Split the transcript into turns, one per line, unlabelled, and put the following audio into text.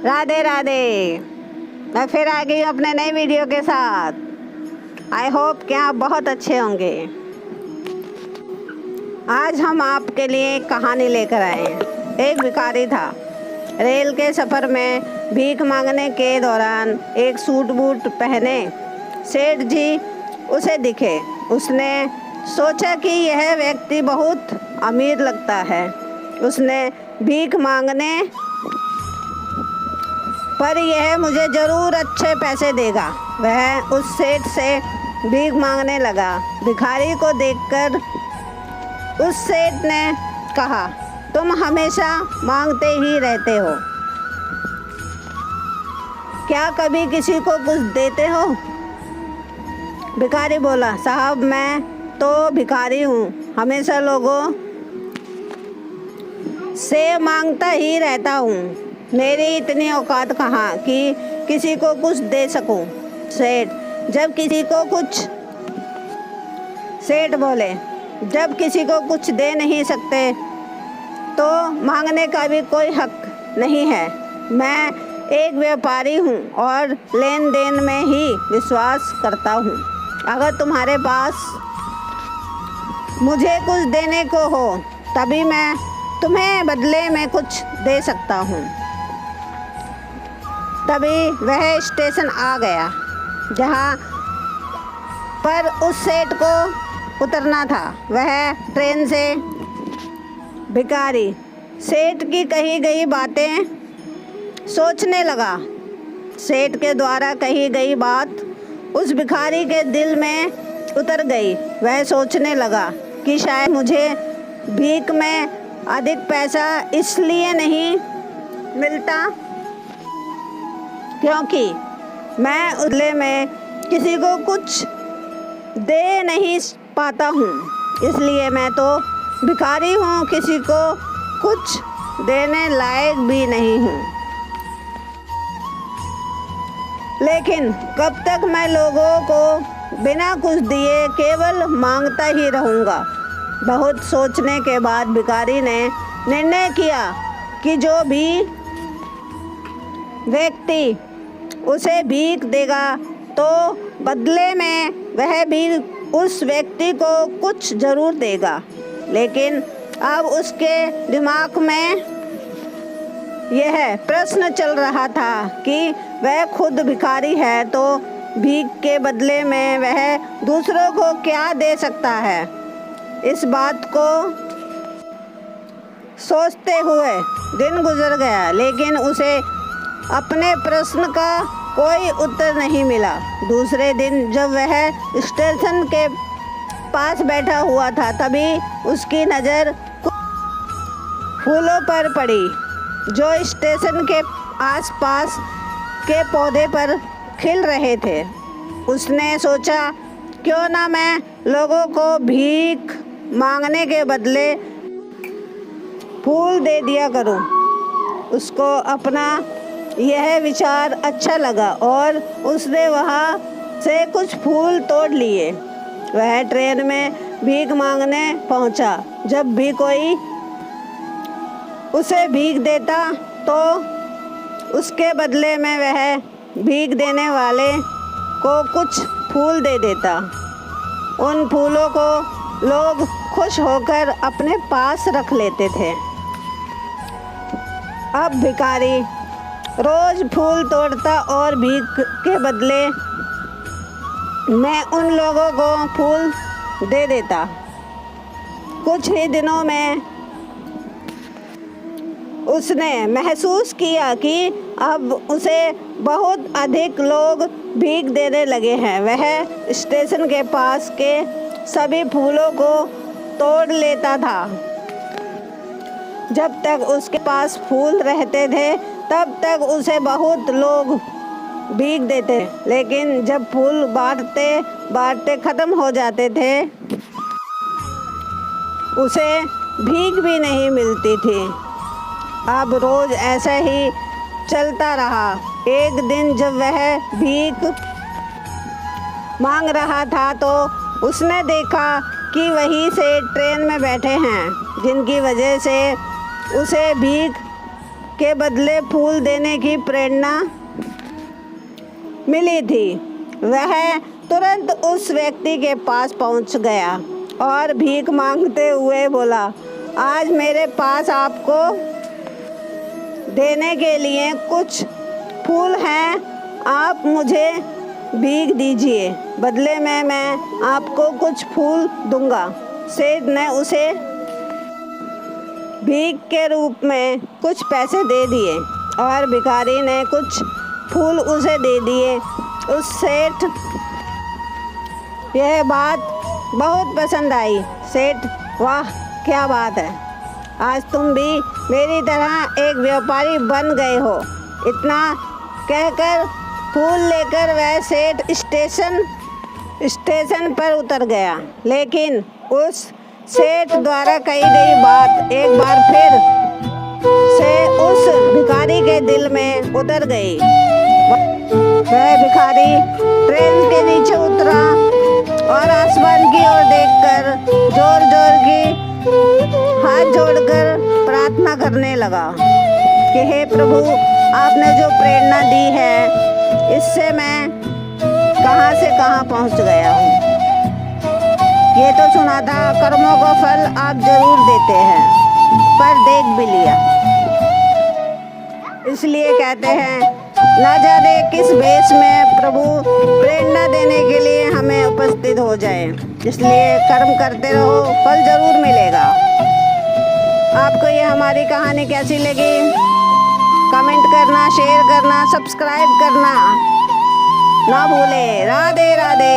राधे राधे। मैं फिर आ गई हूँ अपने नई वीडियो के साथ। आई होप कि आप बहुत अच्छे होंगे। आज हम आपके लिए एक कहानी लेकर आए हैं। एक भिखारी था। रेल के सफ़र में भीख मांगने के दौरान एक सूट बूट पहने सेठ जी उसे दिखे। उसने सोचा कि यह व्यक्ति बहुत अमीर लगता है। उसने भीख मांगने पर यह मुझे ज़रूर अच्छे पैसे देगा। वह उस सेठ से भीख मांगने लगा। भिखारी को देखकर उस सेठ ने कहा, तुम हमेशा मांगते ही रहते हो, क्या कभी किसी को कुछ देते हो? भिखारी बोला, साहब मैं तो भिखारी हूँ, हमेशा लोगों से मांगता ही रहता हूँ। मेरी इतनी औकात कहाँ कि किसी को कुछ दे सकूं। सेठ बोले, जब किसी को कुछ दे नहीं सकते तो मांगने का भी कोई हक नहीं है। मैं एक व्यापारी हूँ और लेन देन में ही विश्वास करता हूँ। अगर तुम्हारे पास मुझे कुछ देने को हो तभी मैं तुम्हें बदले में कुछ दे सकता हूँ। तभी वह स्टेशन आ गया जहाँ पर उस सेठ को उतरना था। वह ट्रेन से भिखारी सेठ की कही गई बातें सोचने लगा। सेठ के द्वारा कही गई बात उस भिखारी के दिल में उतर गई। वह सोचने लगा कि शायद मुझे भीख में अधिक पैसा इसलिए नहीं मिलता क्योंकि मैं बदले में किसी को कुछ दे नहीं पाता हूँ, इसलिए मैं तो भिखारी हूँ, किसी को कुछ देने लायक भी नहीं हूँ। लेकिन कब तक मैं लोगों को बिना कुछ दिए केवल मांगता ही रहूँगा। बहुत सोचने के बाद भिखारी ने निर्णय किया कि जो भी व्यक्ति उसे भीख देगा तो बदले में वह भी उस व्यक्ति को कुछ ज़रूर देगा। लेकिन अब उसके दिमाग में यह प्रश्न चल रहा था कि वह खुद भिखारी है तो भीख के बदले में वह दूसरों को क्या दे सकता है। इस बात को सोचते हुए दिन गुजर गया, लेकिन उसे अपने प्रश्न का कोई उत्तर नहीं मिला। दूसरे दिन जब वह स्टेशन के पास बैठा हुआ था तभी उसकी नज़र फूलों पर पड़ी जो स्टेशन के आसपास के पौधे पर खिल रहे थे। उसने सोचा, क्यों ना मैं लोगों को भीख मांगने के बदले फूल दे दिया करूं। उसको अपना यह विचार अच्छा लगा और उसने वहाँ से कुछ फूल तोड़ लिए। वह ट्रेन में भीख मांगने पहुँचा। जब भी कोई उसे भीख देता तो उसके बदले में वह भीख देने वाले को कुछ फूल दे देता। उन फूलों को लोग खुश होकर अपने पास रख लेते थे। अब भिखारी रोज फूल तोड़ता और भीख के बदले में उन लोगों को फूल दे देता। कुछ ही दिनों में उसने महसूस किया कि अब उसे बहुत अधिक लोग भीख देने लगे हैं। वह स्टेशन के पास के सभी फूलों को तोड़ लेता था। जब तक उसके पास फूल रहते थे तब तक उसे बहुत लोग भीख देते, लेकिन जब फूल बांटते बांटते ख़त्म हो जाते थे उसे भीख भी नहीं मिलती थी। अब रोज़ ऐसा ही चलता रहा। एक दिन जब वह भीख मांग रहा था तो उसने देखा कि वहीं से ट्रेन में बैठे हैं जिनकी वजह से उसे भीख के बदले फूल देने की प्रेरणा मिली थी। वह तुरंत उस व्यक्ति के पास पहुंच गया और भीख मांगते हुए बोला, आज मेरे पास आपको देने के लिए कुछ फूल हैं, आप मुझे भीख दीजिए, बदले में मैं आपको कुछ फूल दूंगा। सेठ ने उसे भीख के रूप में कुछ पैसे दे दिए और भिखारी ने कुछ फूल उसे दे दिए। उस सेठ यह बात बहुत पसंद आई। सेठ, वाह क्या बात है, आज तुम भी मेरी तरह एक व्यापारी बन गए हो। इतना कहकर फूल लेकर वह सेठ स्टेशन पर उतर गया। लेकिन उस सेठ द्वारा कही गई बात एक बार फिर से उस भिखारी के दिल में उतर गई। वह भिखारी ट्रेन के नीचे उतरा और आसमान की ओर देखकर जोर जोर की हाथ जोड़कर प्रार्थना करने लगा कि हे प्रभु, आपने जो प्रेरणा दी है, इससे मैं कहां से कहां पहुंच गया हूं। ये तो सुना था कर्मों का फल आप जरूर देते हैं, पर देख भी लिया। इसलिए कहते हैं, ना जाने किस वेश में प्रभु प्रेरणा देने के लिए हमें उपस्थित हो जाए। इसलिए कर्म करते रहो, फल जरूर मिलेगा। आपको ये हमारी कहानी कैसी लगी? कमेंट करना, शेयर करना, सब्सक्राइब करना ना भूलें। राधे राधे।